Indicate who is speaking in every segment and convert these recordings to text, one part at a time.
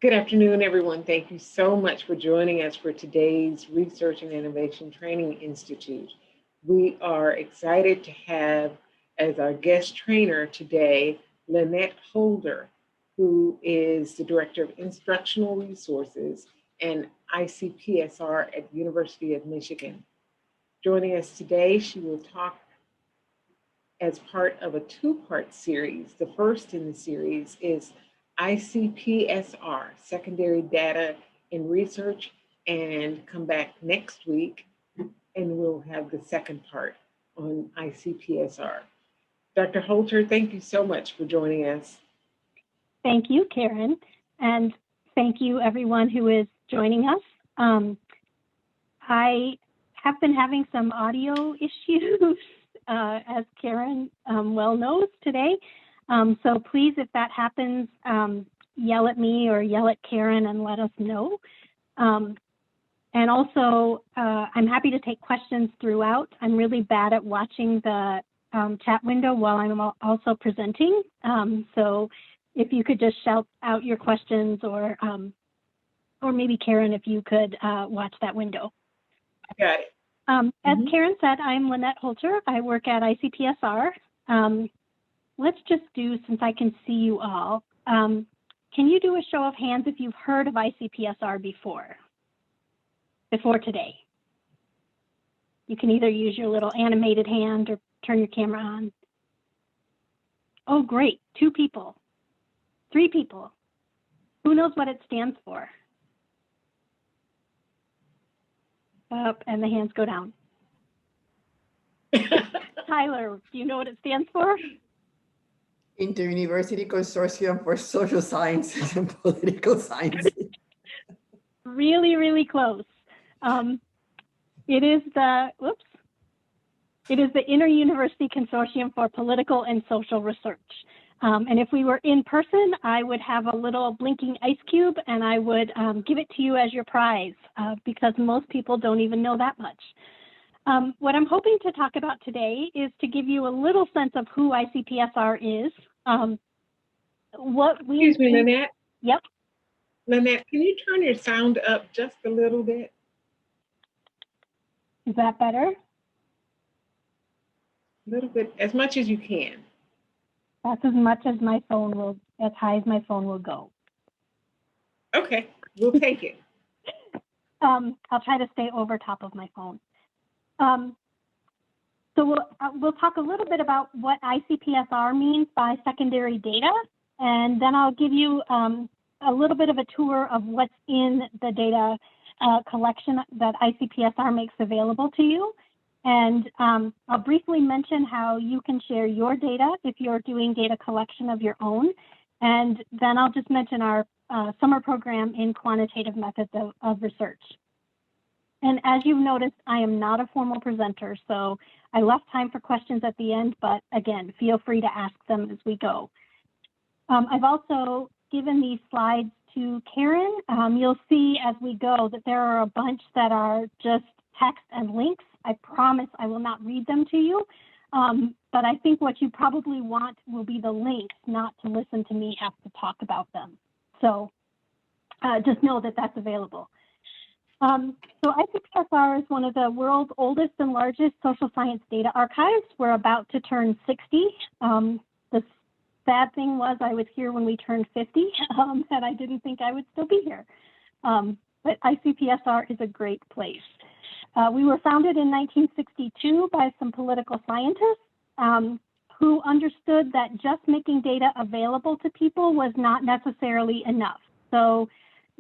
Speaker 1: Good afternoon, everyone. Thank you so much for joining us for today's Research and Innovation Training Institute. We are excited to have as our guest trainer today, Lynette Hoelter, who is the Director of Instructional Resources and ICPSR at University of Michigan. Joining us today, she will talk as part of a two-part series. The first in the series is ICPSR, Secondary Data in Research, and come back next week and we'll have the second part on ICPSR. Dr. Hoelter, thank you so much for joining us.
Speaker 2: Thank you, Karen, and thank you everyone who is joining us. I have been having some audio issues, as Karen well knows today. So please, if that happens, yell at me or yell at Karen and let us know. And also, I'm happy to take questions throughout. I'm really bad at watching the chat window while I'm also presenting. So if you could just shout out your questions, or maybe Karen, if you could watch that window.
Speaker 1: Got it.
Speaker 2: As Karen said, I'm Lynette Hoelter. I work at ICPSR. Let's just do, since I can see you all, can you do a show of hands if you've heard of ICPSR before today? You can either use your little animated hand or turn your camera on. Oh, great, 2 people, 3 people. Who knows what it stands for? Up, and the hands go down. Tyler, do you know what it stands for?
Speaker 3: Inter-University Consortium for Social Sciences and Political Sciences.
Speaker 2: Really, really close. It is the Inter-University Consortium for Political and Social Research. And if we were in person, I would have a little blinking ice cube and I would give it to you as your prize, because most people don't even know that much. What I'm hoping to talk about today is to give you a little sense of who ICPSR is.
Speaker 1: Excuse me, Lynette.
Speaker 2: Yep.
Speaker 1: Lynette, can you turn your sound up just a little bit?
Speaker 2: Is that better?
Speaker 1: A little bit, as much as you can.
Speaker 2: That's as much as my phone will, as high as my phone will go.
Speaker 1: Okay, we'll take it.
Speaker 2: I'll try to stay over top of my phone. So we'll talk a little bit about what ICPSR means by secondary data, and then I'll give you a little bit of a tour of what's in the data collection that ICPSR makes available to you. And I'll briefly mention how you can share your data if you're doing data collection of your own. And then I'll just mention our summer program in quantitative methods of research. And as you've noticed, I am not a formal presenter, so I left time for questions at the end, but again, feel free to ask them as we go. I've also given these slides to Karen. You'll see as we go that there are a bunch that are just text and links. I promise I will not read them to you, but I think what you probably want will be the links, not to listen to me have to talk about them. So just know that that's available. So ICPSR is one of the world's oldest and largest social science data archives. We're about to turn 60. The sad thing was I was here when we turned 50, and I didn't think I would still be here. But ICPSR is a great place. We were founded in 1962 by some political scientists who understood that just making data available to people was not necessarily enough. So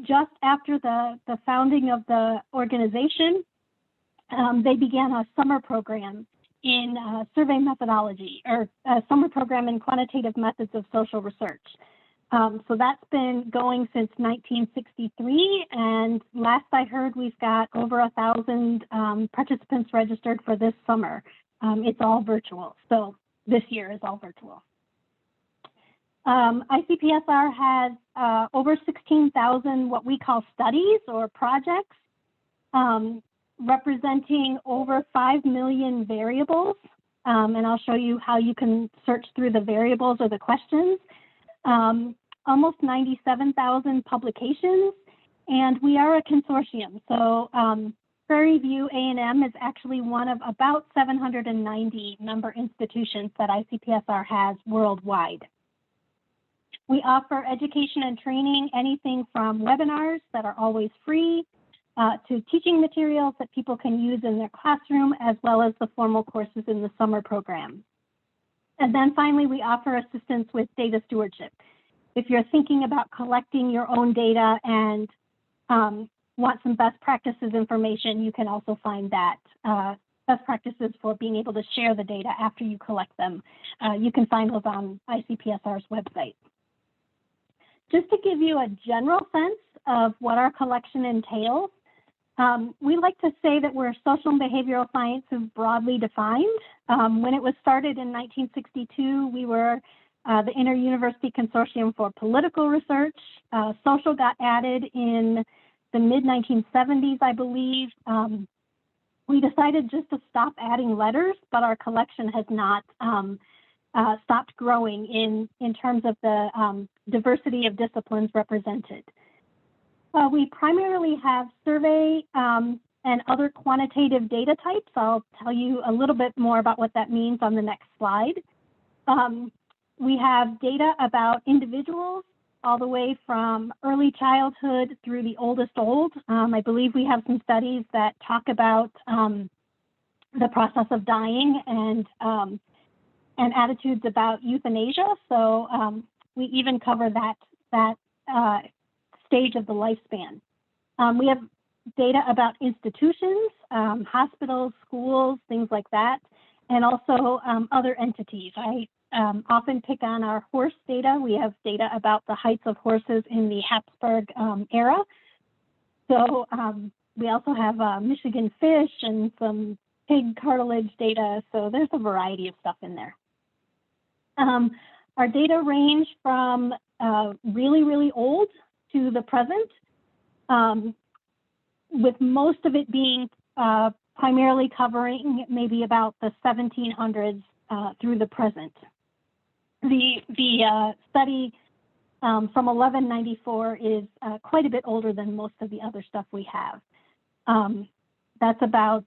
Speaker 2: just after the founding of the organization, they began a summer program in survey methodology, or a summer program in quantitative methods of social research. So that's been going since 1963, and last I heard, we've got over 1,000 participants registered for this summer. It's all virtual, so this year is all virtual. ICPSR has over 16,000 what we call studies or projects, representing over 5 million variables. And I'll show you how you can search through the variables or the questions. almost 97,000 publications, and we are a consortium. So Prairie View A&M is actually one of about 790 member institutions that ICPSR has worldwide. We offer education and training, anything from webinars that are always free to teaching materials that people can use in their classroom, as well as the formal courses in the summer program. And then finally, we offer assistance with data stewardship. If you're thinking about collecting your own data and want some best practices information, you can also find that best practices for being able to share the data after you collect them. You can find those on ICPSR's website. Just to give you a general sense of what our collection entails, we like to say that we're social and behavioral sciences broadly defined. When it was started in 1962, we were the Inter-University Consortium for Political Research. Social got added in the mid-1970s, I believe. We decided just to stop adding letters, but our collection has not stopped growing in terms of the diversity of disciplines represented. We primarily have survey and other quantitative data types. I'll tell you a little bit more about what that means on the next slide. We have data about individuals all the way from early childhood through the oldest old. I believe we have some studies that talk about the process of dying and attitudes about euthanasia. So we even cover that stage of the lifespan. We have data about institutions, hospitals, schools, things like that, and also other entities. I often pick on our horse data. We have data about the heights of horses in the Habsburg era. So we also have Michigan fish and some pig cartilage data. So there's a variety of stuff in there. Our data range from really, really old to the present, with most of it being primarily covering maybe about the 1700s through the present. The study from 1194 is quite a bit older than most of the other stuff we have. That's about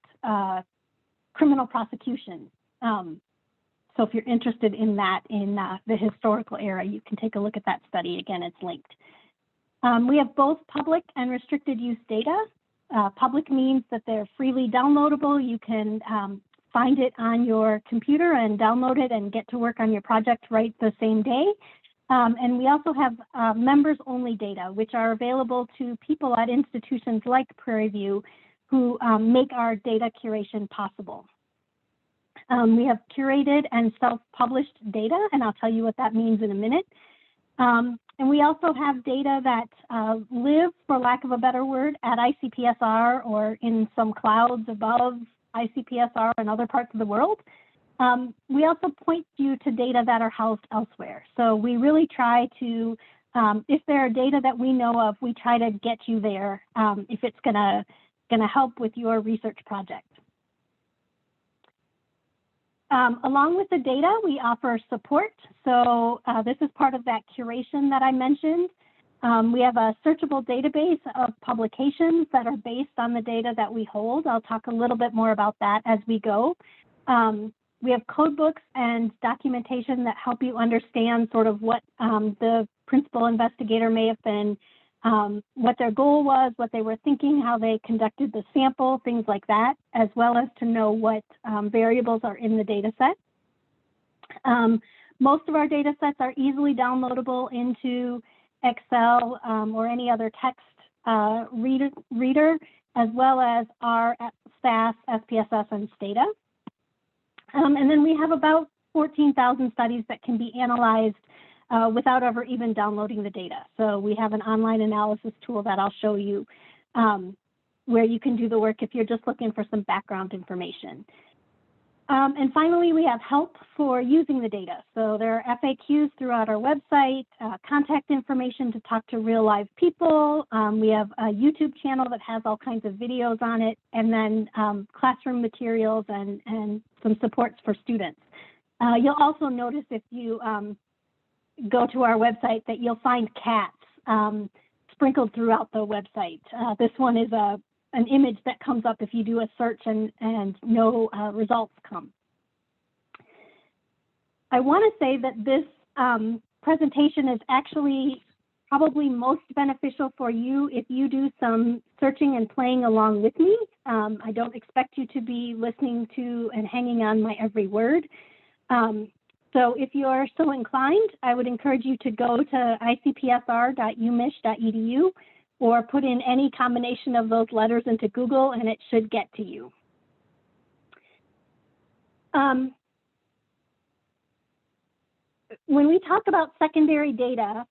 Speaker 2: criminal prosecution. So if you're interested in that in the historical era, you can take a look at that study. Again, it's linked. We have both public and restricted use data. Public means that they're freely downloadable. You can find it on your computer and download it and get to work on your project right the same day. And we also have members-only data, which are available to people at institutions like Prairie View who make our data curation possible. We have curated and self-published data, and I'll tell you what that means in a minute. And we also have data that live, for lack of a better word, at ICPSR or in some clouds above ICPSR and other parts of the world. We also point you to data that are housed elsewhere. So we really try to, if there are data that we know of, we try to get you there if it's gonna help with your research project. Along with the data, we offer support. So this is part of that curation that I mentioned. We have a searchable database of publications that are based on the data that we hold. I'll talk a little bit more about that as we go. We have code books and documentation that help you understand sort of what the principal investigator may have been, what their goal was, what they were thinking, how they conducted the sample, things like that, as well as to know what variables are in the data set. Most of our data sets are easily downloadable into Excel or any other text reader, as well as our SAS, SPSS, and Stata. And then we have about 14,000 studies that can be analyzed without ever even downloading the data. So we have an online analysis tool that I'll show you where you can do the work if you're just looking for some background information. And finally, we have help for using the data. So there are FAQs throughout our website, contact information to talk to real live people. We have a YouTube channel that has all kinds of videos on it, and then classroom materials and some supports for students. You'll also notice if you go to our website that you'll find cats sprinkled throughout the website. This one is an image that comes up if you do a search and no results come. I want to say that this presentation is actually probably most beneficial for you if you do some searching and playing along with me. I don't expect you to be listening to and hanging on my every word. So if you're so inclined, I would encourage you to go to icpsr.umich.edu or put in any combination of those letters into Google and it should get to you. When we talk about secondary data,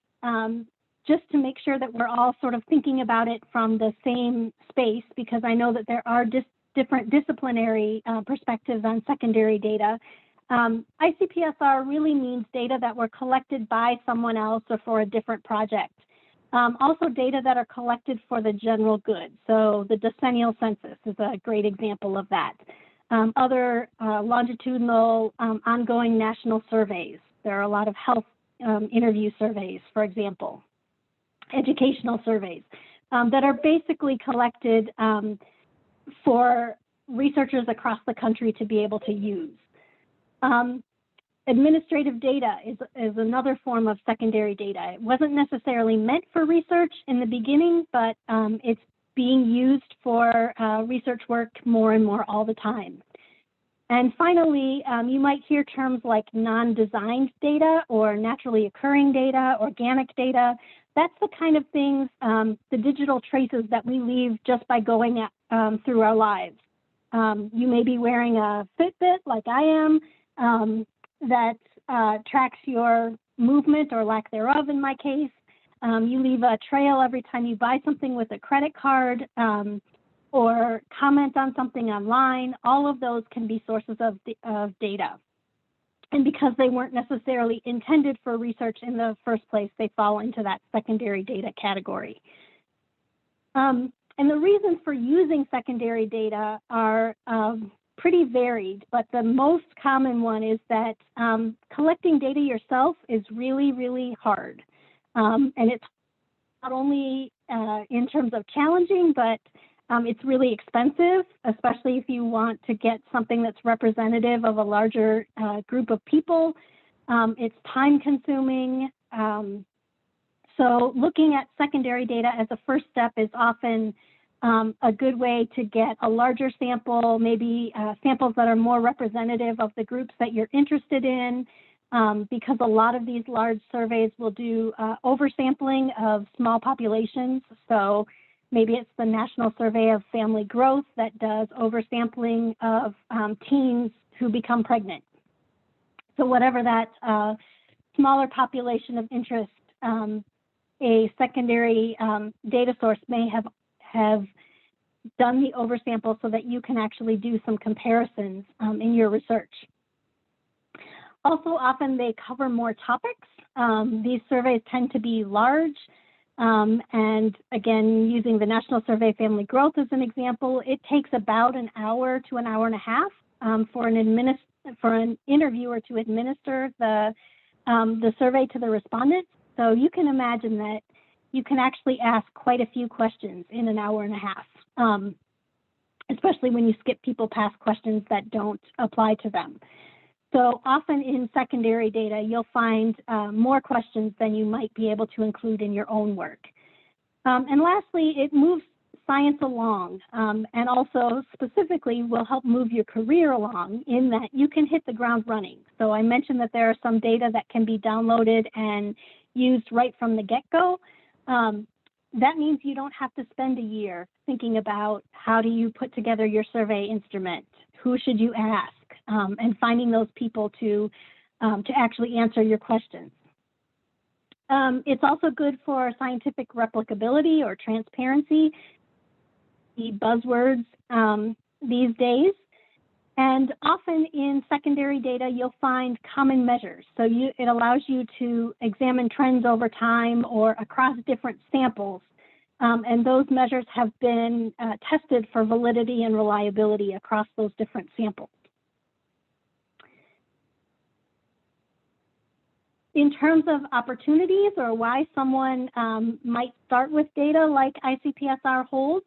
Speaker 2: just to make sure that we're all sort of thinking about it from the same space, because I know that there are different disciplinary perspectives on secondary data. ICPSR really means data that were collected by someone else or for a different project. Also data that are collected for the general good. So the decennial census is a great example of that. Other longitudinal ongoing national surveys. There are a lot of health interview surveys, for example, educational surveys that are basically collected for researchers across the country to be able to use. Administrative data is another form of secondary data. It wasn't necessarily meant for research in the beginning, but it's being used for research work more and more all the time. And finally, you might hear terms like non-designed data or naturally occurring data, organic data. That's the kind of things, the digital traces that we leave just by going through our lives. You may be wearing a Fitbit like I am that tracks your movement or lack thereof in my case. You leave a trail every time you buy something with a credit card or comment on something online. All of those can be sources of data. And because they weren't necessarily intended for research in the first place, they fall into that secondary data category. And the reasons for using secondary data are pretty varied, but the most common one is that collecting data yourself is really, really hard. And it's not only in terms of challenging, but it's really expensive, especially if you want to get something that's representative of a larger group of people. It's time consuming. So looking at secondary data as a first step is often a good way to get a larger sample, maybe samples that are more representative of the groups that you're interested in, because a lot of these large surveys will do oversampling of small populations. So maybe it's the National Survey of Family Growth that does oversampling of teens who become pregnant. So whatever that smaller population of interest, a secondary data source may have done the oversample so that you can actually do some comparisons in your research. Also, often they cover more topics. These surveys tend to be large. And again, using the National Survey of Family Growth as an example, it takes about an hour to an hour and a half for an interviewer to administer the survey to the respondents. So you can imagine that you can actually ask quite a few questions in an hour and a half, especially when you skip people past questions that don't apply to them. So often in secondary data, you'll find more questions than you might be able to include in your own work. And lastly, it moves science along and also specifically will help move your career along in that you can hit the ground running. So I mentioned that there are some data that can be downloaded and used right from the get-go. That means you don't have to spend a year thinking about how do you put together your survey instrument, who should you ask, and finding those people to actually answer your questions. It's also good for scientific replicability or transparency, the buzzwords these days. And often in secondary data, you'll find common measures. So it allows you to examine trends over time or across different samples. And those measures have been tested for validity and reliability across those different samples. In terms of opportunities or why someone might start with data like ICPSR holds,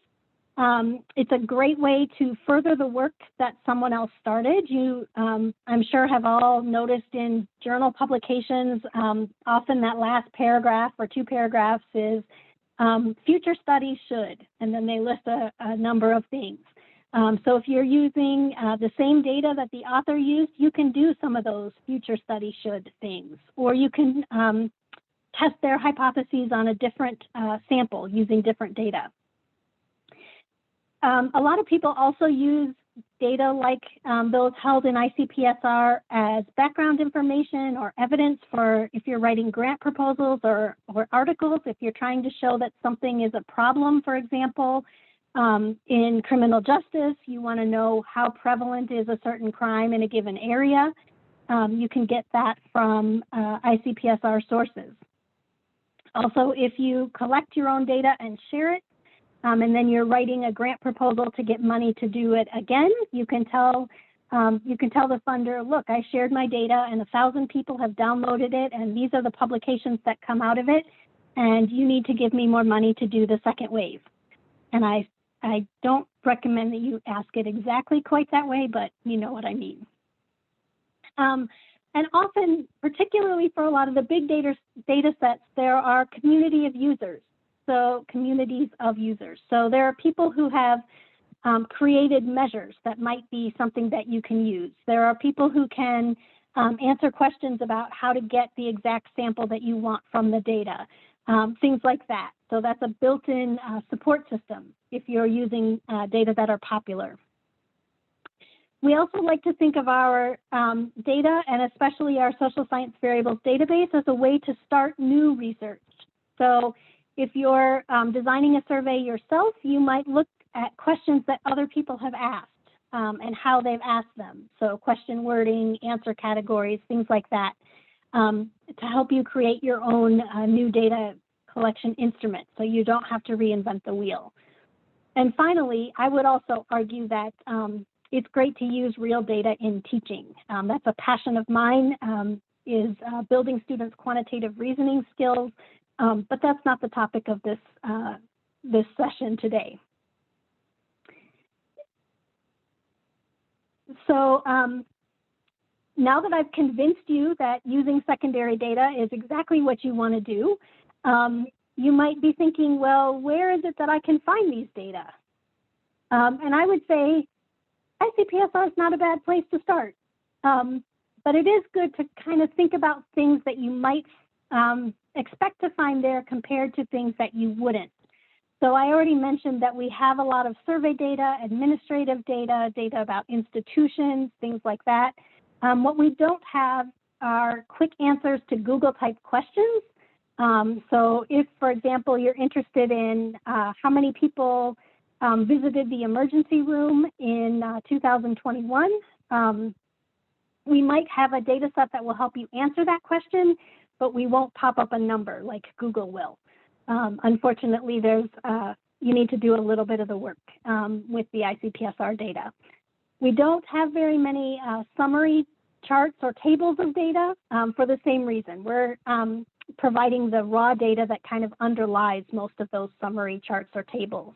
Speaker 2: it's a great way to further the work that someone else started. You, I'm sure, have all noticed in journal publications, often that last paragraph or 2 paragraphs is future studies should, and then they list a number of things. So if you're using the same data that the author used, you can do some of those future study should things, or you can test their hypotheses on a different sample using different data. A lot of people also use data like those held in ICPSR as background information or evidence for if you're writing grant proposals or articles, if you're trying to show that something is a problem, for example. In criminal justice, you want to know how prevalent is a certain crime in a given area. You can get that from ICPSR sources. Also, if you collect your own data and share it, and then you're writing a grant proposal to get money to do it again, you can tell the funder, look, I shared my data and 1,000 people have downloaded it, and these are the publications that come out of it, and you need to give me more money to do the second wave. And I don't recommend that you ask it exactly quite that way, but you know what I mean. And often, particularly for a lot of the big data sets, there are communities of users. So there are people who have created measures that might be something that you can use. There are people who can answer questions about how to get the exact sample that you want from the data, things like that. So that's a built-in support system if you're using data that are popular. We also like to think of our data, and especially our social science variables database, as a way to start new research. So if you're designing a survey yourself, you might look at questions that other people have asked and how they've asked them. So question wording, answer categories, things like that, to help you create your own new data collection instrument, so you don't have to reinvent the wheel. And finally, I would also argue that it's great to use real data in teaching. That's a passion of mine, is building students' quantitative reasoning skills, but that's not the topic of this, this session today. So now that I've convinced you that using secondary data is exactly what you want to do, you might be thinking, well, where is it that I can find these data? And I would say ICPSR is not a bad place to start, but it is good to kind of think about things that you might expect to find there compared to things that you wouldn't. So I already mentioned that we have a lot of survey data, administrative data, data about institutions, things like that. What we don't have are quick answers to Google type questions. So if, for example, you're interested in how many people visited the emergency room in 2021, we might have a data set that will help you answer that question, but we won't pop up a number like Google will. Unfortunately, you need to do a little bit of the work with the ICPSR data. We don't have very many summary charts or tables of data for the same reason. We're providing the raw data that kind of underlies most of those summary charts or tables.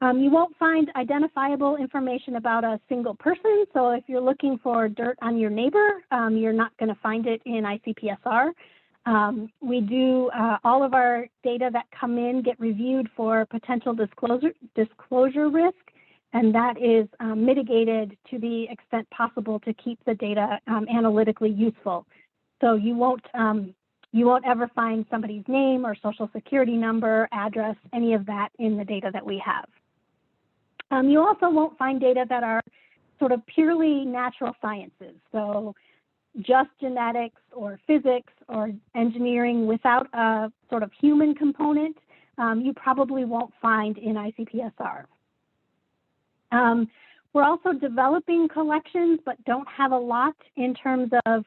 Speaker 2: You won't find identifiable information about a single person. So if you're looking for dirt on your neighbor, you're not going to find it in ICPSR. We do all of our data that come in get reviewed for potential disclosure risk, and that is mitigated to the extent possible to keep the data analytically useful. So you won't ever find somebody's name or social security number, address, any of that in the data that we have. You also won't find data that are sort of purely natural sciences. So just genetics or physics or engineering without a sort of human component, you probably won't find in ICPSR. We're also developing collections, but don't have a lot in terms of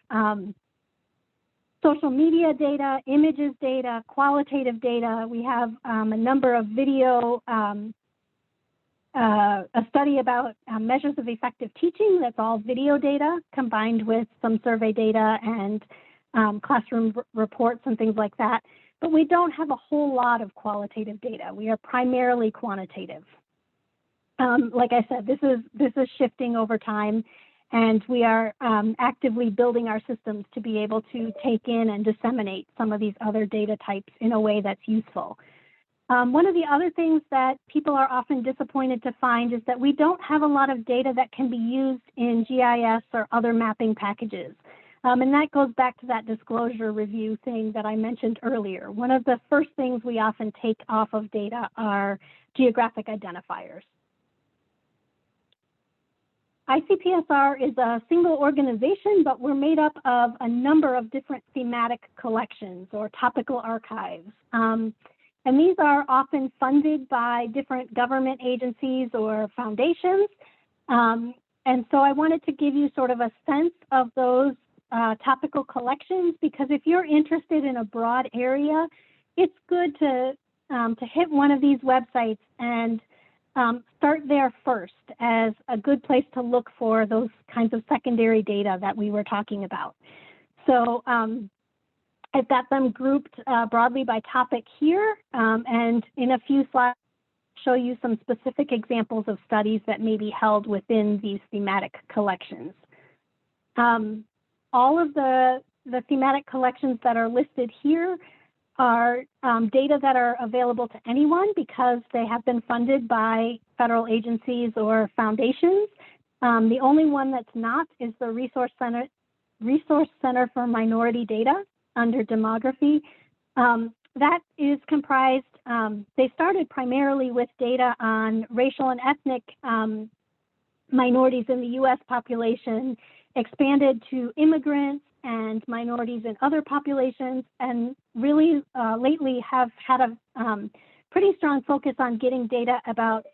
Speaker 2: social media data, images data, qualitative data. We have a number of video, a study about measures of effective teaching. That's all video data combined with some survey data and classroom reports and things like that, but we don't have a whole lot of qualitative data. We are primarily quantitative. Like I said, this is shifting over time, and we are actively building our systems to be able to take in and disseminate some of these other data types in a way that's useful. One of the other things that people are often disappointed to find is that we don't have a lot of data that can be used in GIS or other mapping packages. And that goes back to that disclosure review thing that I mentioned earlier. One of the first things we often take off of data are geographic identifiers. ICPSR is a single organization, but we're made up of a number of different thematic collections or topical archives. And these are often funded by different government agencies or foundations. And so I wanted to give you sort of a sense of those topical collections, because if you're interested in a broad area, it's good to hit one of these websites and start there first as a good place to look for those kinds of secondary data that we were talking about. So I've got them grouped broadly by topic here, and in a few slides, show you some specific examples of studies that may be held within these thematic collections. All of the thematic collections that are listed here are data that are available to anyone because they have been funded by federal agencies or foundations. The only one that's not is the Resource Center for Minority Data under demography. That is comprised, they started primarily with data on racial and ethnic minorities in the US population, expanded to immigrants and minorities in other populations, and really lately have had a pretty strong focus on getting data about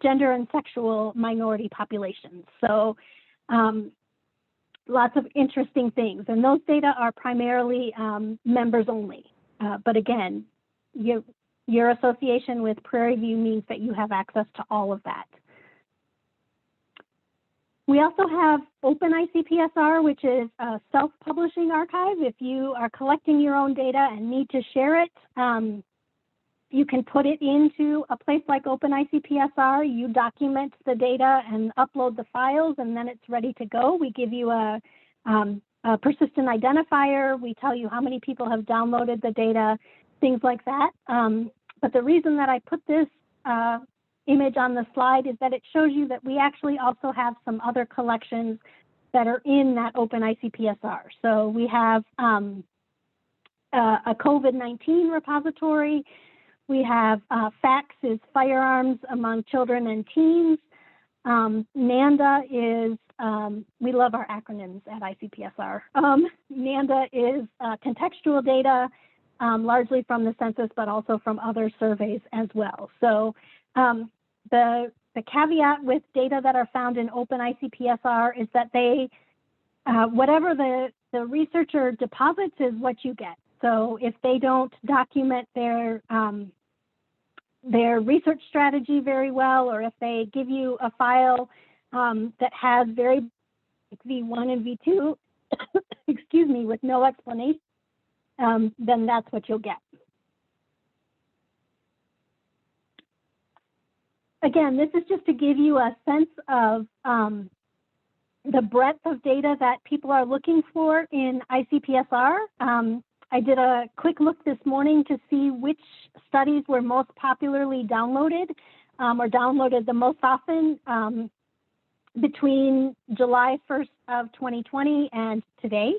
Speaker 2: gender and sexual minority populations. So lots of interesting things, and those data are primarily members only. But again, your association with Prairie View means that you have access to all of that. We also have Open ICPSR, which is a self-publishing archive. If you are collecting your own data and need to share it, you can put it into a place like Open ICPSR. You document the data and upload the files, and then it's ready to go. We give you a persistent identifier. We tell you how many people have downloaded the data, things like that. But the reason that I put this image on the slide is that it shows you that we actually also have some other collections that are in that Open ICPSR. So we have a COVID-19 repository. We have FACTS is firearms among children and teens. NANDA is, we love our acronyms at ICPSR. NANDA is contextual data, largely from the census, but also from other surveys as well. So the caveat with data that are found in Open ICPSR is that they, whatever the researcher deposits is what you get. So if they don't document their research strategy very well, or if they give you a file that has very V1 and V2, excuse me, with no explanation, then that's what you'll get. Again, this is just to give you a sense of the breadth of data that people are looking for in ICPSR. I did a quick look this morning to see which studies were most popularly downloaded or downloaded the most often between July 1st of 2020 and today.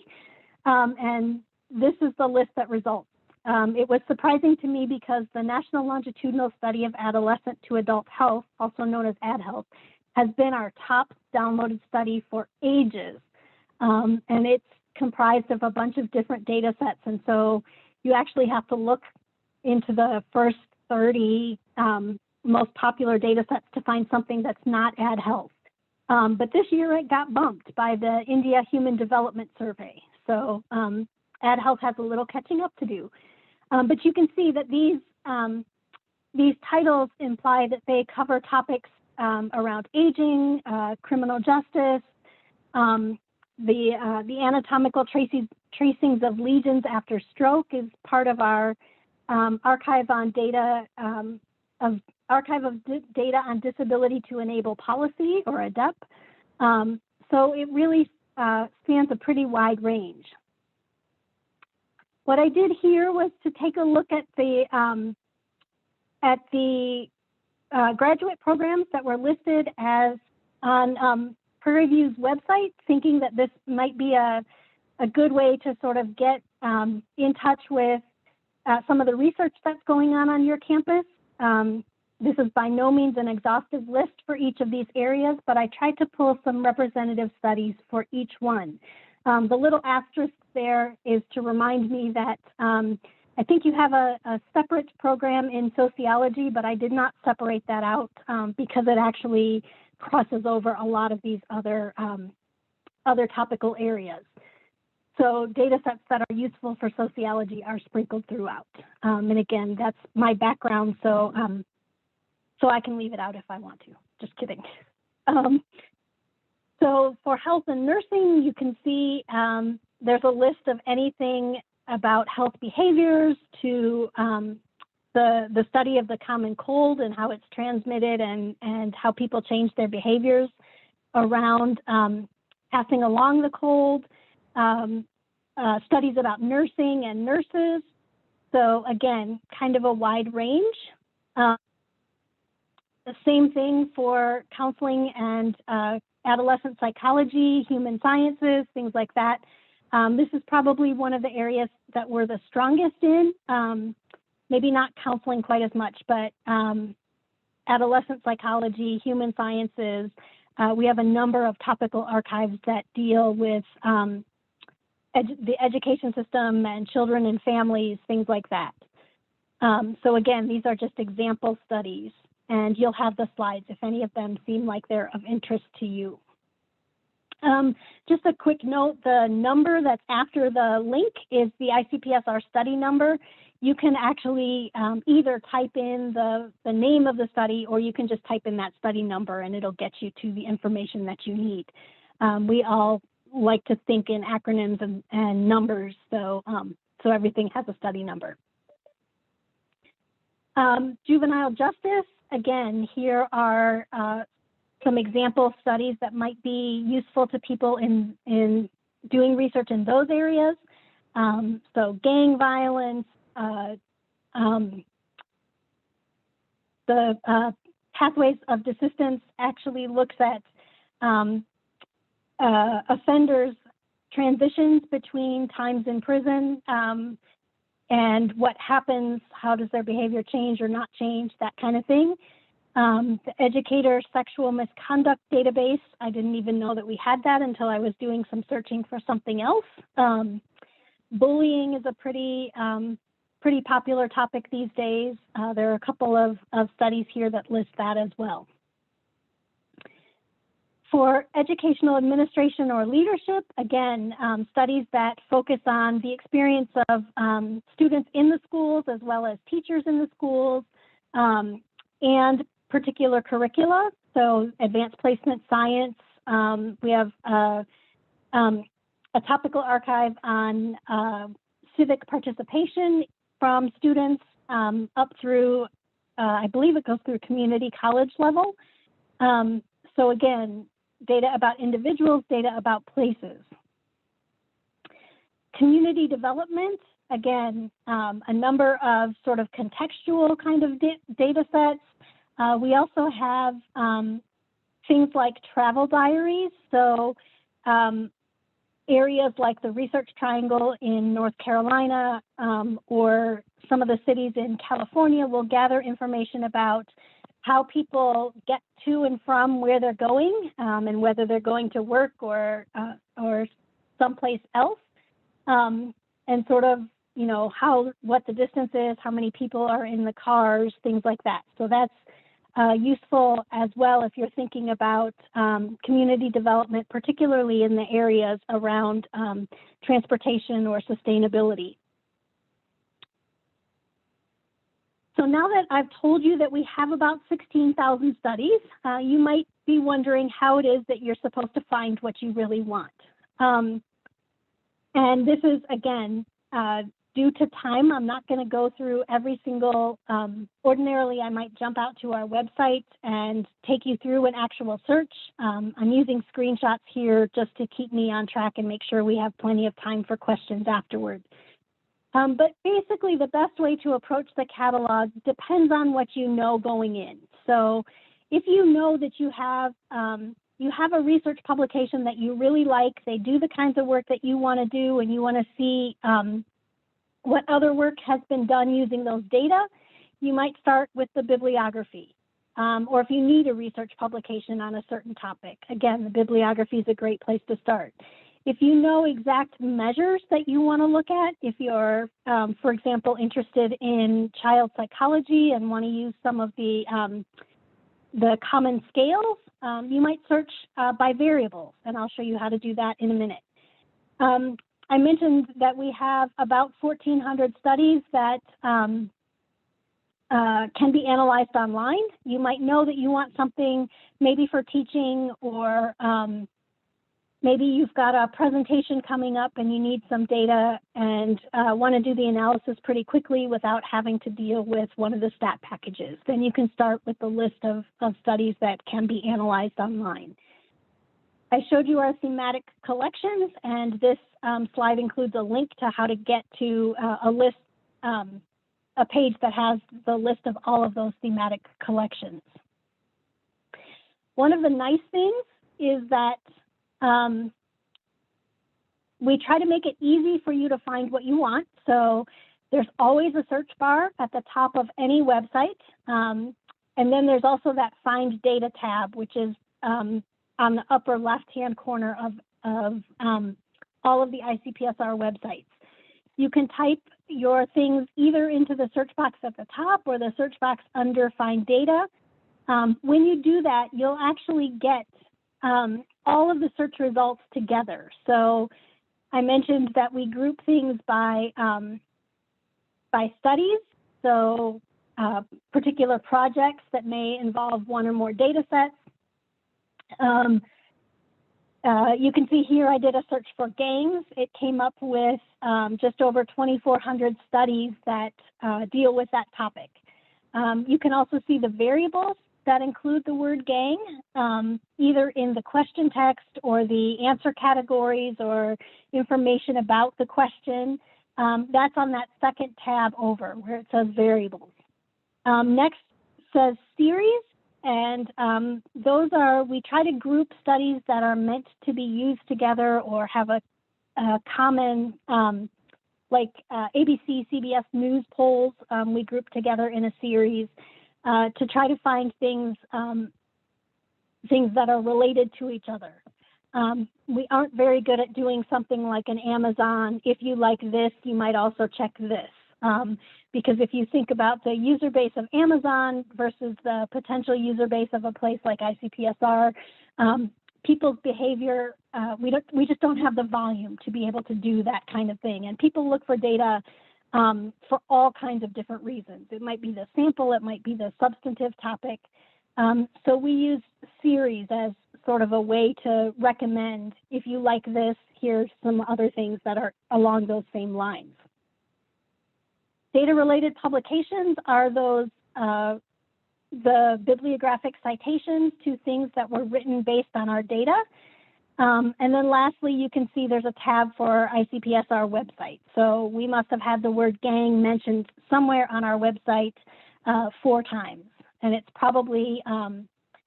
Speaker 2: And this is the list that results. It was surprising to me because the National Longitudinal Study of Adolescent to Adult Health, also known as AdHealth, has been our top downloaded study for ages. And it's comprised of a bunch of different data sets. And so you actually have to look into the first 30 most popular data sets to find something that's not AdHealth. But this year it got bumped by the India Human Development Survey. So AdHealth has a little catching up to do. But you can see that these titles imply that they cover topics around aging, criminal justice, the anatomical tracings of lesions after stroke is part of our archive on data archive of data on disability to enable policy, or ADEP. So it really spans a pretty wide range. What I did here was to take a look at the graduate programs that were listed as on Prairie View's website, thinking that this might be a good way to sort of get in touch with some of the research that's going on your campus. This is by no means an exhaustive list for each of these areas, but I tried to pull some representative studies for each one. The little asterisk there is to remind me that I think you have a separate program in sociology, but I did not separate that out because it actually crosses over a lot of these other topical areas. So data sets that are useful for sociology are sprinkled throughout. And again, that's my background, so I can leave it out if I want to. Just kidding. So for health and nursing, you can see there's a list of anything about health behaviors to the study of the common cold and how it's transmitted and how people change their behaviors around passing along the cold, studies about nursing and nurses. So again, kind of a wide range. The same thing for counseling and adolescent psychology, human sciences, things like that. This is probably one of the areas that we're the strongest in. Maybe not counseling quite as much, but adolescent psychology, human sciences. We have a number of topical archives that deal with the education system and children and families, things like that. So again, these are just example studies, and you'll have the slides if any of them seem like they're of interest to you. Just a quick note, the number that's after the link is the ICPSR study number. You can actually either type in the name of the study, or you can just type in that study number and it'll get you to the information that you need. We all like to think in acronyms and numbers, so everything has a study number. Juvenile justice, again, here are some example studies that might be useful to people in doing research in those areas. So gang violence, the pathways of desistance actually looks at offenders' transitions between times in prison and what happens, how does their behavior change or not change, that kind of thing. The educator sexual misconduct database, I didn't even know that we had that until I was doing some searching for something else. Bullying is a pretty popular topic these days. There are a couple of studies here that list that as well. For educational administration or leadership, again, studies that focus on the experience of students in the schools as well as teachers in the schools, and particular curricula, so advanced placement science. We have a topical archive on civic participation from students up through, I believe it goes through community college level. So again, data about individuals, data about places. Community development, again, a number of sort of contextual kind of data sets. We also have things like travel diaries. So areas like the Research Triangle in North Carolina or some of the cities in California will gather information about how people get to and from where they're going and whether they're going to work or someplace else, and sort of, you know, what the distance is, how many people are in the cars, things like that. So that's useful as well if you're thinking about community development, particularly in the areas around transportation or sustainability. So now that I've told you that we have about 16,000 studies, you might be wondering how it is that you're supposed to find what you really want. And this is, again, due to time, I'm not going to go through every single, ordinarily I might jump out to our website and take you through an actual search. I'm using screenshots here just to keep me on track and make sure we have plenty of time for questions afterwards. But basically the best way to approach the catalog depends on what you know going in. So if you know that you have a research publication that you really like, they do the kinds of work that you want to do, and you want to see what other work has been done using those data, you might start with the bibliography. Or if you need a research publication on a certain topic, again, the bibliography is a great place to start. If you know exact measures that you want to look at, if you're, for example, interested in child psychology and want to use some of the common scales, you might search by variables, and I'll show you how to do that in a minute. I mentioned that we have about 1,400 studies that can be analyzed online. You might know that you want something maybe for teaching, or maybe you've got a presentation coming up and you need some data and want to do the analysis pretty quickly without having to deal with one of the stat packages. Then you can start with the list of studies that can be analyzed online. I showed you our thematic collections, and this slide includes a link to how to get to a list, a page that has the list of all of those thematic collections. One of the nice things is that we try to make it easy for you to find what you want. So there's always a search bar at the top of any website. And then there's also that Find Data tab, which is on the upper left-hand corner of all of the ICPSR websites. You can type your things either into the search box at the top or the search box under Find Data. When you do that, you'll actually get all of the search results together. So I mentioned that we group things by studies, so particular projects that may involve one or more data sets. You can see here I did a search for gangs. It came up with just over 2,400 studies that deal with that topic. You can also see the variables that include the word gang, either in the question text or the answer categories or information about the question. That's on that second tab over where it says variables. Next says series, and those are, we try to group studies that are meant to be used together or have a common, like ABC, CBS News polls, we group together in a series. To try to find things that are related to each other. We aren't very good at doing something like an Amazon. If you like this, you might also check this. Because if you think about the user base of Amazon versus the potential user base of a place like ICPSR, people's behavior, we just don't have the volume to be able to do that kind of thing. And people look for data for all kinds of different reasons. It might be the sample, it might be the substantive topic. So we use series as sort of a way to recommend, if you like this, here's some other things that are along those same lines. Data-related publications are those, the bibliographic citations to things that were written based on our data. And then lastly, you can see there's a tab for ICPSR website. So we must have had the word gang mentioned somewhere on our website 4 times. And it's probably,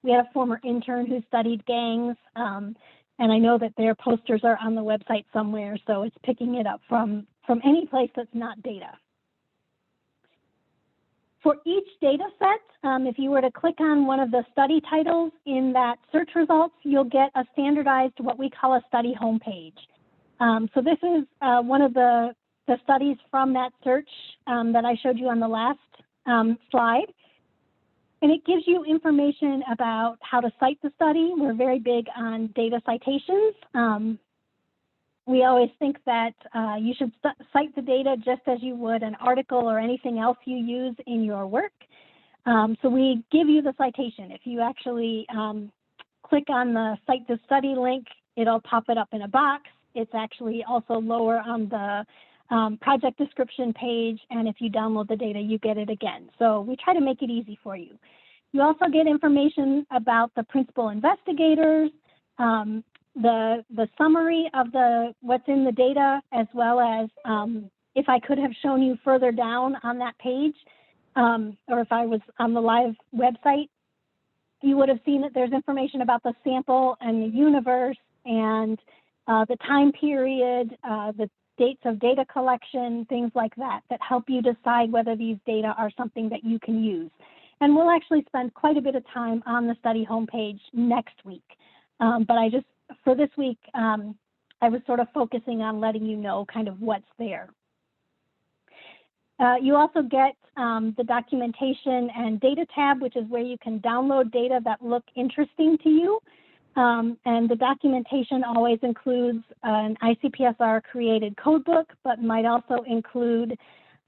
Speaker 2: we had a former intern who studied gangs, and I know that their posters are on the website somewhere, so it's picking it up from any place that's not data. For each data set, if you were to click on one of the study titles in that search results, you'll get a standardized, what we call a study homepage. So this is one of the studies from that search that I showed you on the last slide. And it gives you information about how to cite the study. We're very big on data citations. We always think that you should cite the data just as you would an article or anything else you use in your work. So we give you the citation. If you actually click on the Cite the Study link, it'll pop it up in a box. It's actually also lower on the project description page, and if you download the data, you get it again. So we try to make it easy for you. You also get information about the principal investigators, the summary of what's in the data, as well as if I could have shown you further down on that page, or if I was on the live website, you would have seen that there's information about the sample and the universe and the time period, the dates of data collection, things like that, that help you decide whether these data are something that you can use. And we'll actually spend quite a bit of time on the study homepage next week. But for this week, I was sort of focusing on letting you know kind of what's there. You also get the documentation and data tab, which is where you can download data that look interesting to you. And the documentation always includes an ICPSR created codebook, but might also include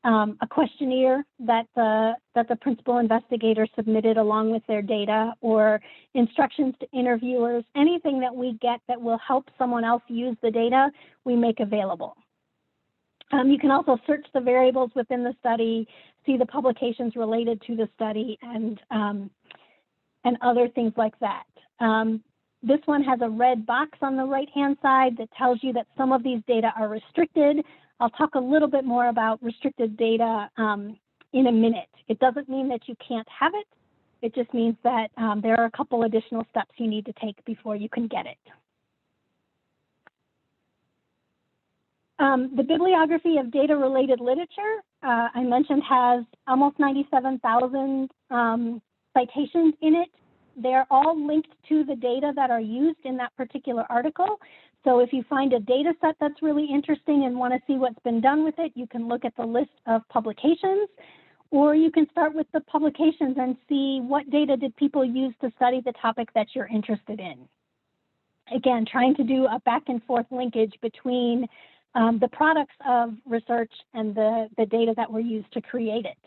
Speaker 2: a questionnaire that the principal investigator submitted along with their data, or instructions to interviewers. Anything that we get that will help someone else use the data, we make available. You can also search the variables within the study, see the publications related to the study, and other things like that. This one has a red box on the right-hand side that tells you that some of these data are restricted. I'll talk a little bit more about restricted data in a minute. It doesn't mean that you can't have it. It just means that there are a couple additional steps you need to take before you can get it. The bibliography of data-related literature, I mentioned, has almost 97,000 citations in it. They're all linked to the data that are used in that particular article. So if you find a data set that's really interesting and want to see what's been done with it, you can look at the list of publications, or you can start with the publications and see what data did people use to study the topic that you're interested in. Again, trying to do a back and forth linkage between the products of research and the data that were used to create it.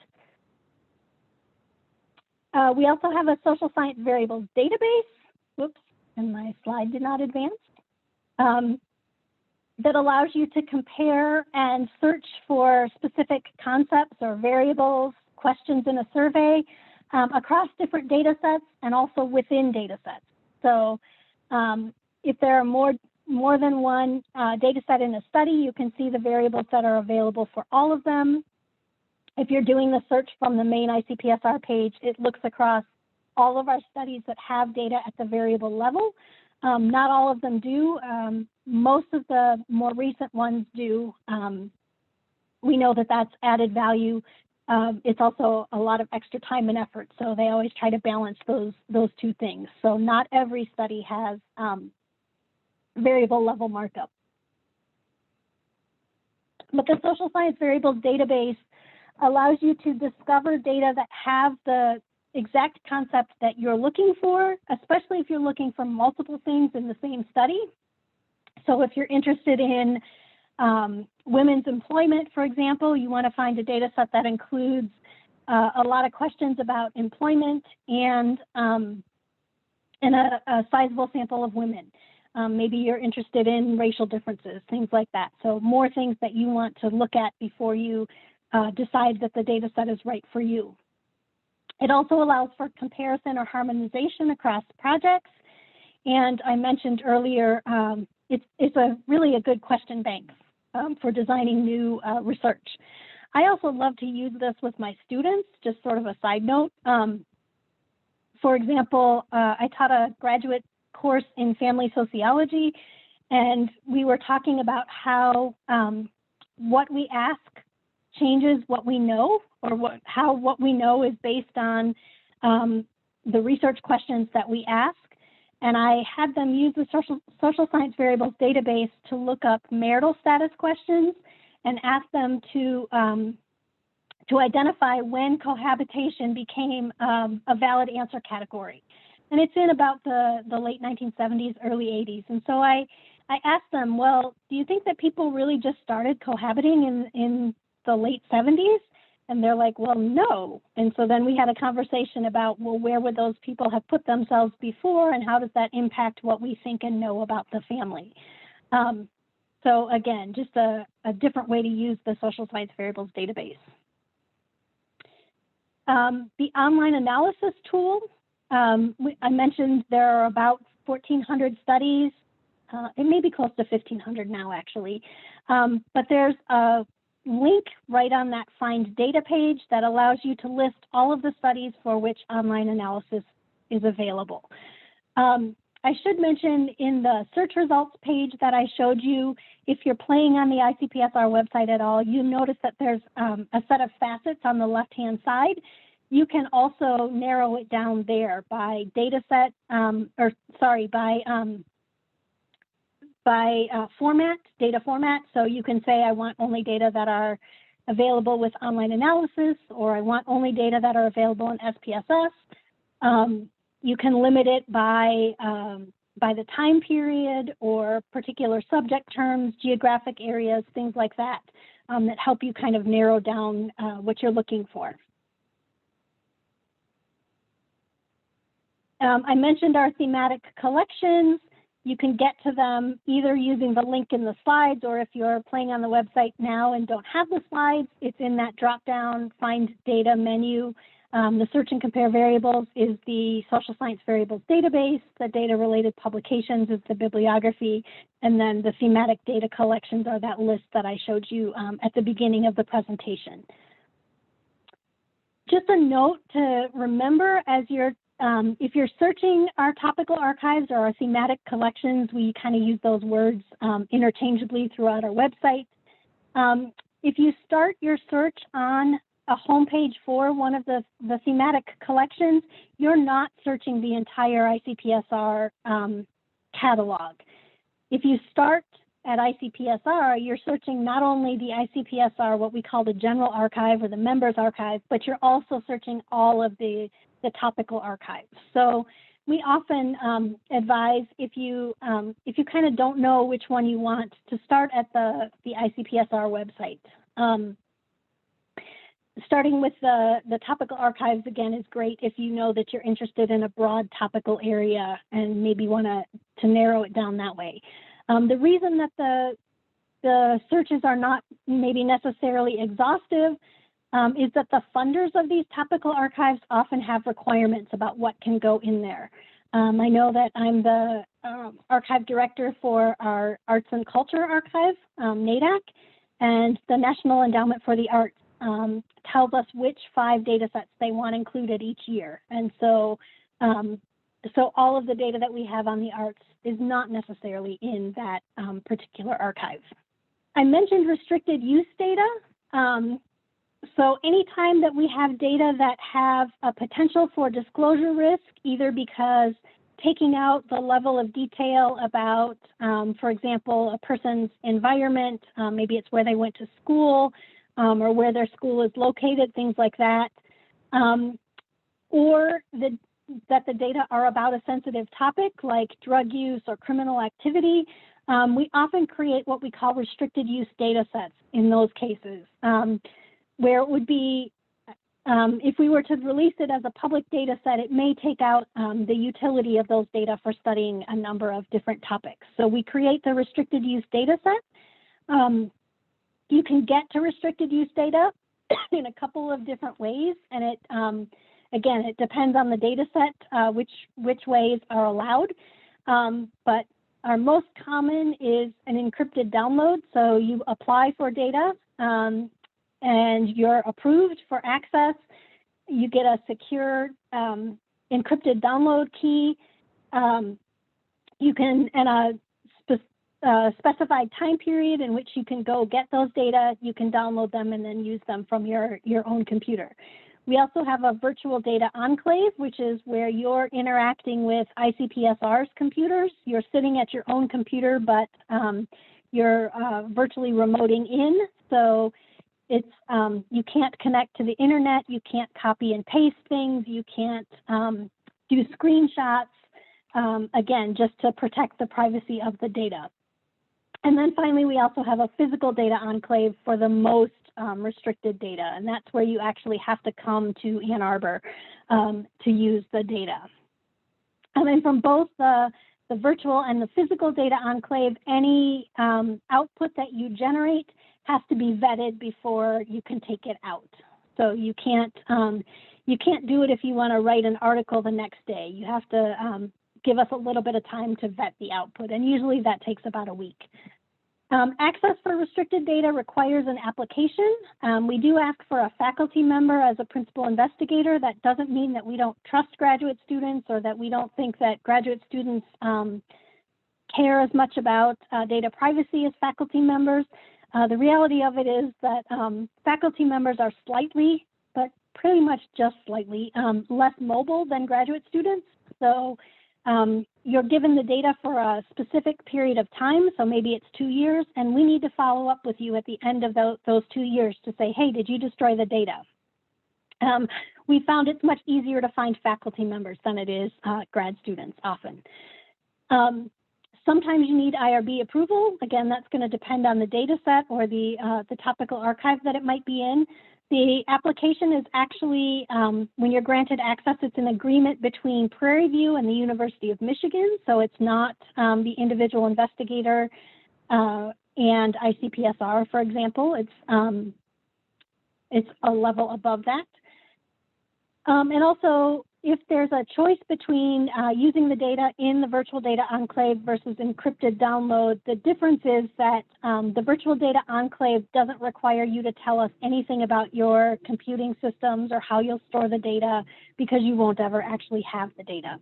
Speaker 2: We also have a social science variables database. Whoops, and my slide did not advance. That allows you to compare and search for specific concepts or variables, questions in a survey across different data sets and also within data sets. So if there are more than one data set in a study, you can see the variables that are available for all of them. If you're doing the search from the main ICPSR page, it looks across all of our studies that have data at the variable level. Not all of them do. Most of the more recent ones do. We know that that's added value. It's also a lot of extra time and effort, so they always try to balance those two things. So not every study has variable level markup. But the social science variables database allows you to discover data that have the exact concept that you're looking for, especially if you're looking for multiple things in the same study. So if you're interested in women's employment, for example, you want to find a data set that includes a lot of questions about employment and a sizable sample of women. Maybe you're interested in racial differences, things like that. So more things that you want to look at before you decide that the data set is right for you. It also allows for comparison or harmonization across projects. And I mentioned earlier, it's really a good question bank for designing new research. I also love to use this with my students, just sort of a side note. For example, I taught a graduate course in family sociology, and we were talking about how what we ask changes what we know, or how what we know is based on the research questions that we ask. And I had them use the social science variables database to look up marital status questions and ask them to identify when cohabitation became a valid answer category. And it's in about the late 1970s, early 80s. And so I asked them, well, do you think that people really just started cohabiting in the late 70s? And they're like, well, no. And so then we had a conversation about, well, where would those people have put themselves before, and how does that impact what we think and know about the family? So again, just a different way to use the social science variables database. The online analysis tool, I mentioned there are about 1,400 studies. It may be close to 1,500 now, actually. But there's a link right on that Find Data page that allows you to list all of the studies for which online analysis is available. I should mention in the search results page that I showed you, if you're playing on the ICPSR website at all, you notice that there's a set of facets on the left-hand side. You can also narrow it down there by data set, by format, data format. So you can say, I want only data that are available with online analysis, or I want only data that are available in SPSS. You can limit it by the time period or particular subject terms, geographic areas, things like that, that help you kind of narrow down what you're looking for. I mentioned our thematic collections. You can get to them either using the link in the slides, or if you're playing on the website now and don't have the slides, it's in that drop-down Find Data menu. The search and compare variables is the social science variables database. The data related publications is the bibliography. And then the thematic data collections are that list that I showed you at the beginning of the presentation. Just a note to remember as you're if you're searching our topical archives or our thematic collections, we kind of use those words interchangeably throughout our website. If you start your search on a homepage for one of the thematic collections, you're not searching the entire ICPSR catalog. If you start at ICPSR, you're searching not only the ICPSR, what we call the general archive or the members archive, but you're also searching all of the topical archives. So we often advise if you kind of don't know which one you want, to start at the ICPSR website. Starting with the topical archives, again, is great if you know that you're interested in a broad topical area and maybe want to narrow it down that way. The reason that the searches are not maybe necessarily exhaustive is that the funders of these topical archives often have requirements about what can go in there. I know that I'm the archive director for our Arts and Culture Archive, NADAC, and the National Endowment for the Arts tells us which 5 data sets they want included each year. And so, so all of the data that we have on the arts is not necessarily in that particular archive. I mentioned restricted use data. So anytime that we have data that have a potential for disclosure risk, either because taking out the level of detail about, for example, a person's environment, maybe it's where they went to school or where their school is located, things like that, or that the data are about a sensitive topic like drug use or criminal activity, we often create what we call restricted use data sets in those cases. Where it would be, if we were to release it as a public data set, it may take out the utility of those data for studying a number of different topics. So we create the restricted use data set. You can get to restricted use data in a couple of different ways, and it again, it depends on the data set which ways are allowed. But our most common is an encrypted download. So you apply for data. And you're approved for access. You get a secure encrypted download key. You can, and a specified time period in which you can go get those data. You can download them and then use them from your own computer. We also have a virtual data enclave, which is where you're interacting with ICPSR's computers. You're sitting at your own computer, but you're virtually remoting in. So it's you can't connect to the internet, you can't copy and paste things, you can't do screenshots, again, just to protect the privacy of the data. And then finally, we also have a physical data enclave for the most restricted data, and that's where you actually have to come to Ann Arbor to use the data. And then from both the the virtual and the physical data enclave, any output that you generate has to be vetted before you can take it out. So you can't do it if you want to write an article the next day. You have to give us a little bit of time to vet the output, and usually that takes about a week. Access for restricted data requires an application. We do ask for a faculty member as a principal investigator. That doesn't mean that we don't trust graduate students or that we don't think that graduate students care as much about data privacy as faculty members. The reality of it is that faculty members are slightly, but pretty much just slightly, less mobile than graduate students. So you're given the data for a specific period of time, so maybe it's 2 years, and we need to follow up with you at the end of those 2 years to say, hey, did you destroy the data? We found it's much easier to find faculty members than it is grad students often. Sometimes you need IRB approval. Again, that's going to depend on the data set or the topical archive that it might be in. The application is actually, when you're granted access, it's an agreement between Prairie View and the University of Michigan. So it's not the individual investigator and ICPSR, for example. It's a level above that. And also, if there's a choice between using the data in the virtual data enclave versus encrypted download, the difference is that the virtual data enclave doesn't require you to tell us anything about your computing systems or how you'll store the data, because you won't ever actually have the data.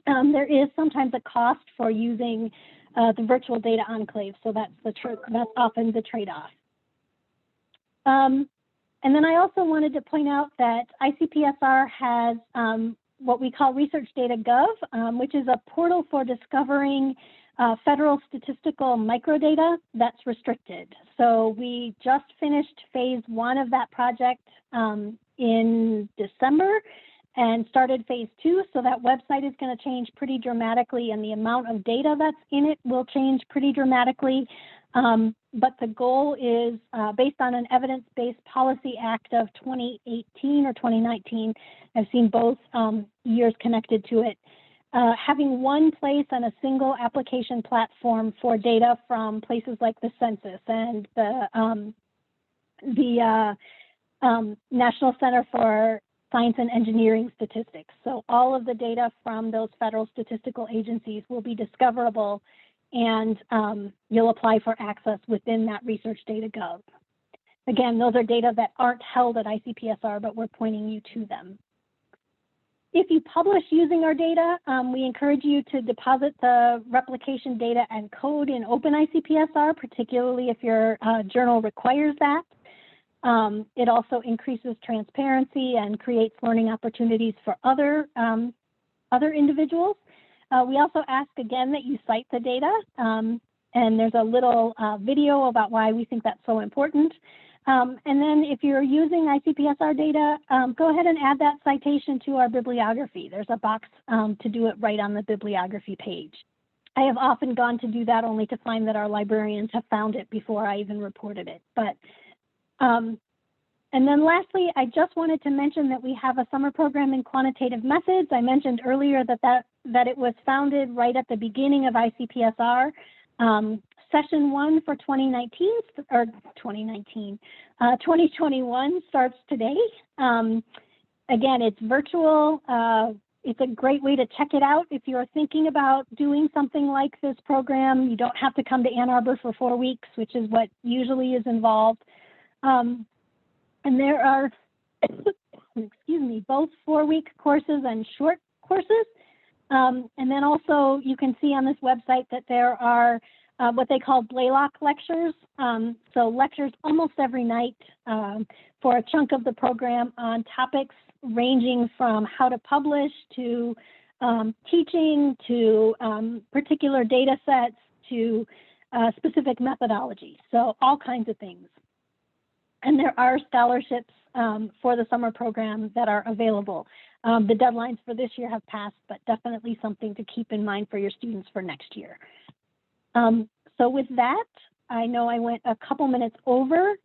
Speaker 2: There is sometimes a cost for using the virtual data enclave, so that's often the trade-off. And then I also wanted to point out that ICPSR has what we call Research Data Gov, which is a portal for discovering federal statistical microdata that's restricted. So we just finished phase 1 of that project in December and started phase 2. So that website is going to change pretty dramatically, and the amount of data that's in it will change pretty dramatically. But the goal is based on an evidence-based policy act of 2018 or 2019. I've seen both years connected to it. Having one place on a single application platform for data from places like the census and the National Center for Science and Engineering Statistics. So all of the data from those federal statistical agencies will be discoverable, and you'll apply for access within that Research Data Gov. Again, those are data that aren't held at ICPSR, but we're pointing you to them. If you publish using our data, we encourage you to deposit the replication data and code in OpenICPSR, particularly if your journal requires that. It also increases transparency and creates learning opportunities for other individuals. We also ask again that you cite the data, and there's a little video about why we think that's so important. And then if you're using ICPSR data, go ahead and add that citation to our bibliography. There's a box to do it right on the bibliography page. I have often gone to do that only to find that our librarians have found it before I even reported it. But and then lastly, I just wanted to mention that we have a summer program in quantitative methods. I mentioned earlier that it was founded right at the beginning of ICPSR. Session 1 for 2019, or 2021 starts today. Again, it's virtual. It's a great way to check it out. If you're thinking about doing something like this program, you don't have to come to Ann Arbor for 4 weeks, which is what usually is involved. And there are, excuse me, both 4-week courses and short courses. And then also you can see on this website that there are what they call Blaylock lectures. So lectures almost every night for a chunk of the program on topics ranging from how to publish to teaching to particular data sets to specific methodologies. So all kinds of things. And there are scholarships for the summer program that are available. The deadlines for this year have passed, but definitely something to keep in mind for your students for next year. So with that, I know I went a couple minutes over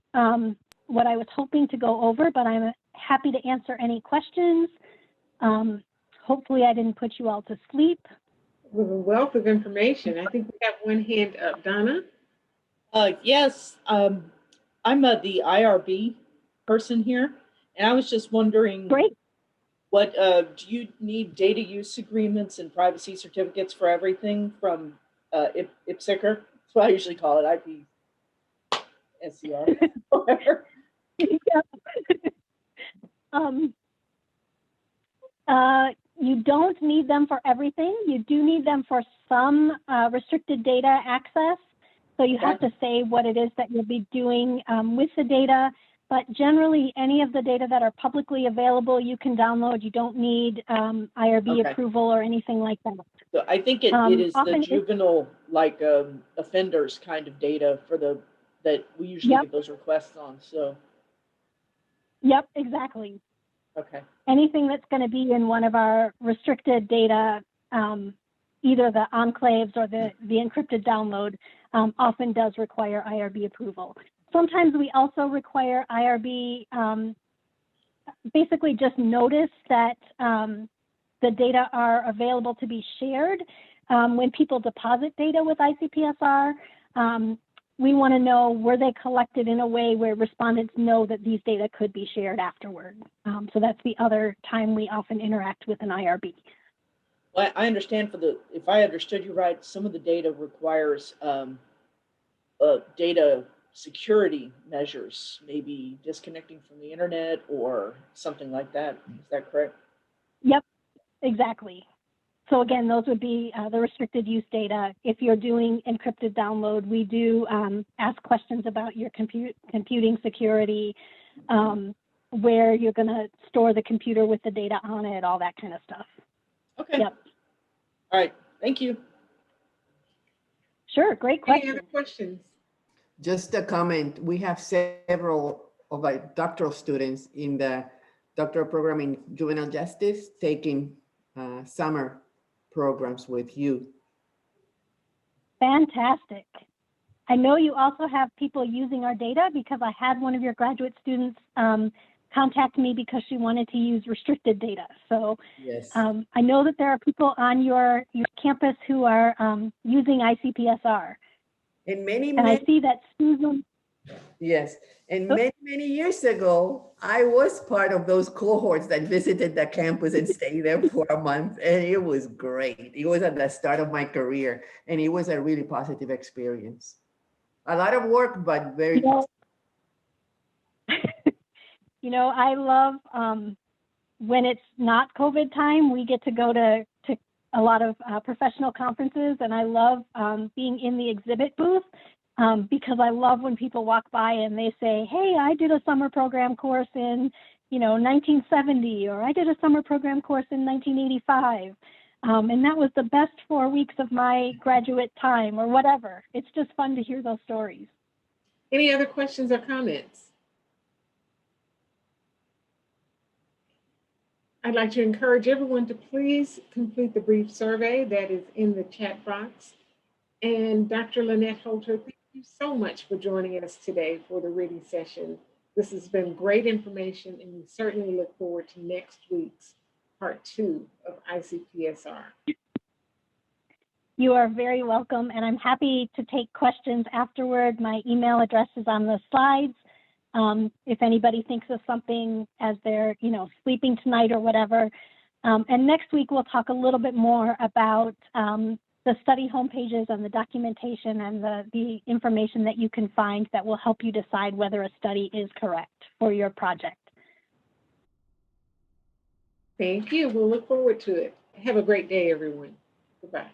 Speaker 2: what I was hoping to go over, but I'm happy to answer any questions. Hopefully I didn't put you all to sleep.
Speaker 1: with a wealth of information. I think we have one hand up. Donna?
Speaker 4: Yes, I'm the IRB person here, and I was just wondering,
Speaker 2: Great.
Speaker 4: what do you need data use agreements and privacy certificates for everything from IPSCR? That's what I usually call it, IPSCR, whatever.
Speaker 2: um, you don't need them for everything. You do need them for some restricted data access. So you have to say what it is that you'll be doing with the data. But generally, any of the data that are publicly available, you can download. You don't need IRB approval or anything like that.
Speaker 4: So I think it is the juvenile offenders kind of data for that we usually get those requests on. So.
Speaker 2: Yep, exactly.
Speaker 4: Okay.
Speaker 2: Anything that's going to be in one of our restricted data, either the enclaves or the encrypted download, often does require IRB approval. Sometimes we also require IRB, basically just notice that the data are available to be shared. When people deposit data with ICPSR, we want to know, were they collected in a way where respondents know that these data could be shared afterward? So that's the other time we often interact with an IRB.
Speaker 4: Well, I understand if I understood you right, some of the data requires data security measures, maybe disconnecting from the internet or something like that. Is that correct?
Speaker 2: Yep, exactly. So again, those would be the restricted use data. If you're doing encrypted download, we do ask questions about your computing security, where you're going to store the computer with the data on it, all that kind of stuff.
Speaker 4: Okay.
Speaker 2: Yep.
Speaker 4: All right. Thank you.
Speaker 2: Sure. Great question.
Speaker 1: Any other questions?
Speaker 3: Just a comment. We have several of our doctoral students in the doctoral program in juvenile justice taking summer programs with you.
Speaker 2: Fantastic. I know you also have people using our data, because I had one of your graduate students contact me because she wanted to use restricted data. So
Speaker 3: yes.
Speaker 2: I know that there are people on your campus who are using ICPSR.
Speaker 3: And many
Speaker 2: I see that Susan.
Speaker 3: Yes, and many years ago, I was part of those cohorts that visited the campus and stayed there for a month, and it was great. It was at the start of my career, and it was a really positive experience. A lot of work, but very positive.
Speaker 2: You know, I love when it's not COVID time, we get to go to a lot of professional conferences, and I love being in the exhibit booth. Because I love when people walk by and they say, hey, I did a summer program course in, 1970, or I did a summer program course in 1985. And that was the best 4 weeks of my graduate time, or whatever. It's just fun to hear those stories.
Speaker 1: Any other questions or comments? I'd like to encourage everyone to please complete the brief survey that is in the chat box. And Dr. Lynette Hoelter, thank you so much for joining us today for the RITI session. This has been great information, and we certainly look forward to next week's part 2 of ICPSR.
Speaker 2: You are very welcome, and I'm happy to take questions afterward. My email address is on the slides. If anybody thinks of something as they're, sleeping tonight or whatever. And next week, we'll talk a little bit more about the study homepages and the documentation and the information that you can find that will help you decide whether a study is correct for your project.
Speaker 1: Thank you. We'll look forward to it. Have a great day, everyone. Goodbye.